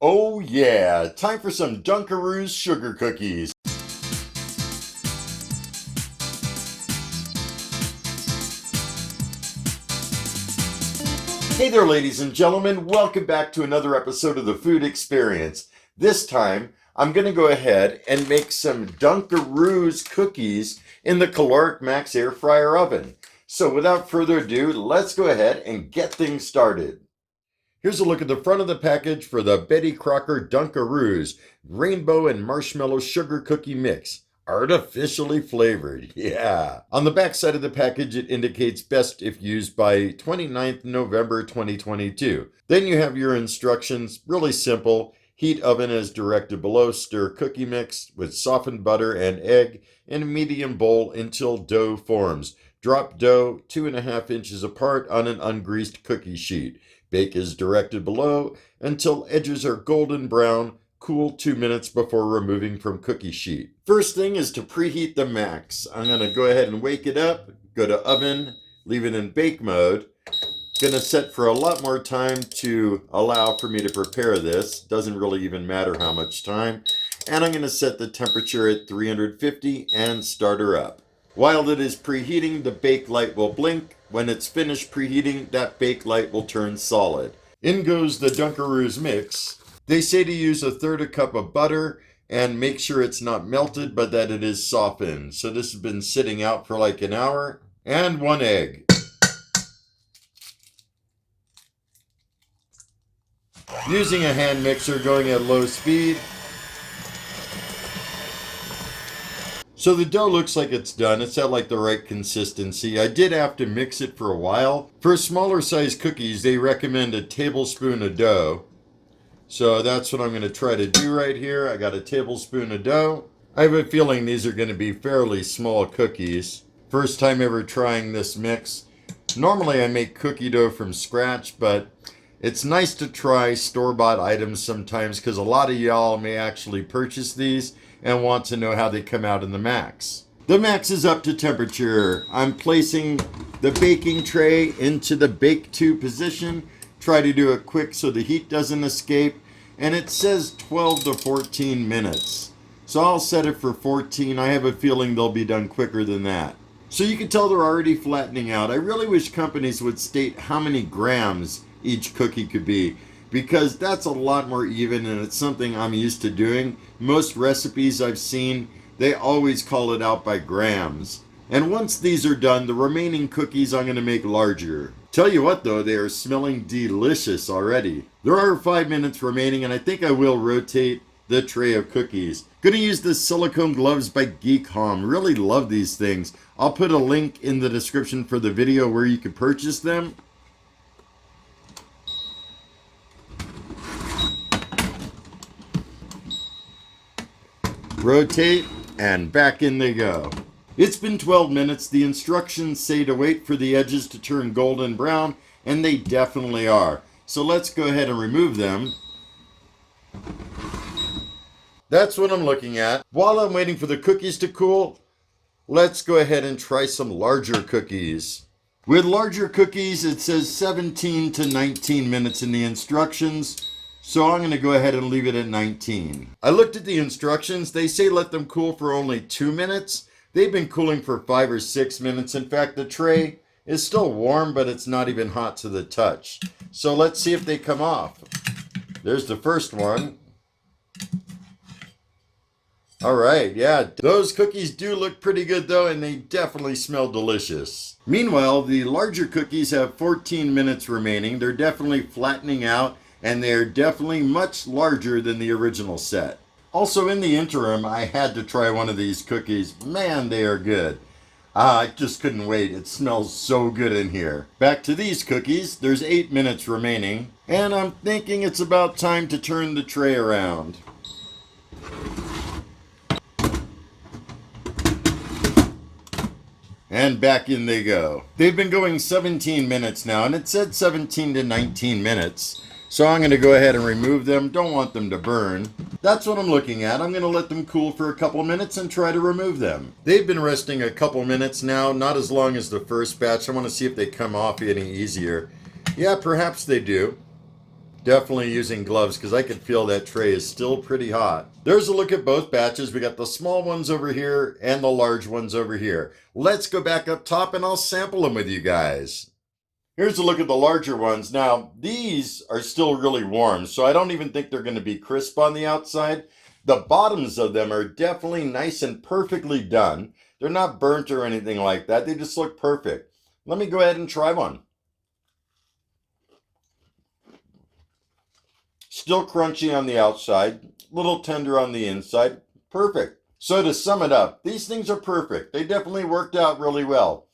Oh yeah, time for some DunkAroos sugar cookies. Hey there ladies and gentlemen, welcome back to another episode of the Food Experience. This time, I'm going to go ahead and make some DunkAroos cookies in the Kalorik Maxx air fryer oven. So without further ado, let's go ahead and get things started. Here's a look at the front of the package for the Betty Crocker DunkAroos Rainbow and Marshmallow Sugar Cookie Mix. Artificially flavored, yeah. On the back side of the package, it indicates best if used by 29th November 2022. Then you have your instructions, really simple. Heat oven as directed below. Stir cookie mix with softened butter and egg in a medium bowl until dough forms. Drop dough 2.5 inches apart on an ungreased cookie sheet. Bake as directed below until edges are golden brown. Cool 2 minutes before removing from cookie sheet. First thing is to preheat the max. I'm going to go ahead and wake it up, go to oven, leave it in bake mode. Going to set for a lot more time to allow for me to prepare this. Doesn't really even matter how much time. And I'm going to set the temperature at 350 and start her up. While it is preheating, the bake light will blink. When it's finished preheating, that bake light will turn solid. In goes the DunkAroos mix. They say to use 1/3 cup of butter and make sure it's not melted, but that it is softened. So this has been sitting out for like an hour. And 1 egg. Using a hand mixer going at low speed. So the dough looks like it's done. It's at like the right consistency. I did have to mix it for a while. For smaller size cookies, they recommend a tablespoon of dough. So that's what I'm going to try to do right here. I got a tablespoon of dough. I have a feeling these are going to be fairly small cookies. First time ever trying this mix. Normally I make cookie dough from scratch, but it's nice to try store-bought items sometimes because a lot of y'all may actually purchase these and want to know how they come out in the max. The max is up to temperature. I'm placing the baking tray into the bake to position. Try to do it quick so the heat doesn't escape. And it says 12 to 14 minutes. So I'll set it for 14. I have a feeling they'll be done quicker than that. So you can tell they're already flattening out. I really wish companies would state how many grams each cookie could be, because that's a lot more even and it's something I'm used to doing. Most recipes I've seen, they always call it out by grams. And once these are done, the remaining cookies I'm going to make larger. Tell you what though, they are smelling delicious already. There are 5 minutes remaining and I think I will rotate the tray of cookies. Gonna use the Silicone Gloves by Geek Hom. Really love these things. I'll put a link in the description for the video where you can purchase them. Rotate, and back in they go. It's been 12 minutes. The instructions say to wait for the edges to turn golden brown, and they definitely are. So let's go ahead and remove them. That's what I'm looking at. While I'm waiting for the cookies to cool, let's go ahead and try some larger cookies. With larger cookies, it says 17 to 19 minutes in the instructions. So I'm going to go ahead and leave it at 19. I looked at the instructions. They say let them cool for only 2 minutes. They've been cooling for 5 or 6 minutes. In fact, the tray is still warm, but it's not even hot to the touch. So let's see if they come off. There's the first one. All right, yeah, those cookies do look pretty good though, and they definitely smell delicious. Meanwhile, the larger cookies have 14 minutes remaining. They're definitely flattening out. And they're definitely much larger than the original set. Also in the interim, I had to try one of these cookies. Man, they are good. I just couldn't wait. It smells so good in here. Back to these cookies. There's 8 minutes remaining. And I'm thinking it's about time to turn the tray around. And back in they go. They've been going 17 minutes now, and it said 17 to 19 minutes. So I'm going to go ahead and remove them. Don't want them to burn. That's what I'm looking at. I'm going to let them cool for a couple minutes and try to remove them. They've been resting a couple minutes now, not as long as the first batch. I want to see if they come off any easier. Yeah, perhaps they do. Definitely using gloves because I could feel that tray is still pretty hot. There's a look at both batches. We got the small ones over here and the large ones over here. Let's go back up top and I'll sample them with you guys. Here's a look at the larger ones. Now, these are still really warm, so I don't even think they're going to be crisp on the outside. The bottoms of them are definitely nice and perfectly done. They're not burnt or anything like that. They just look perfect. Let me go ahead and try one. Still crunchy on the outside, a little tender on the inside. Perfect. So to sum it up, these things are perfect. They definitely worked out really well.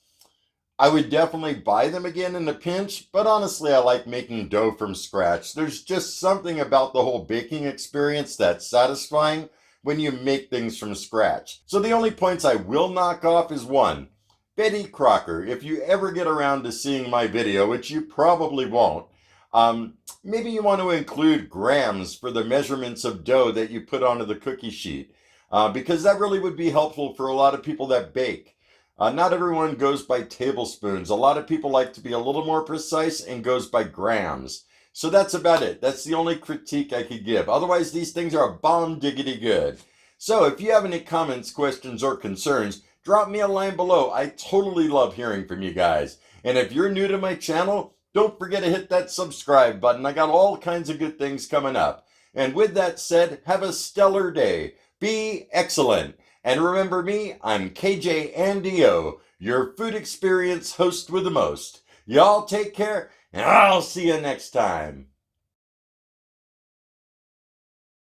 I would definitely buy them again in a pinch, but honestly, I like making dough from scratch. There's just something about the whole baking experience that's satisfying when you make things from scratch. So the only points I will knock off is one. Betty Crocker, if you ever get around to seeing my video, which you probably won't, maybe you want to include grams for the measurements of dough that you put onto the cookie sheet, because that really would be helpful for a lot of people that bake. Not everyone goes by tablespoons. A lot of people like to be a little more precise and goes by grams. So that's about it. That's the only critique I could give. Otherwise, these things are a bomb diggity good. So if you have any comments, questions, or concerns, drop me a line below. I totally love hearing from you guys. And if you're new to my channel, don't forget to hit that subscribe button. I got all kinds of good things coming up. And with that said, have a stellar day. Be excellent. And remember me, I'm KJ Andy O, your food experience host with the most. Y'all take care, and I'll see you next time.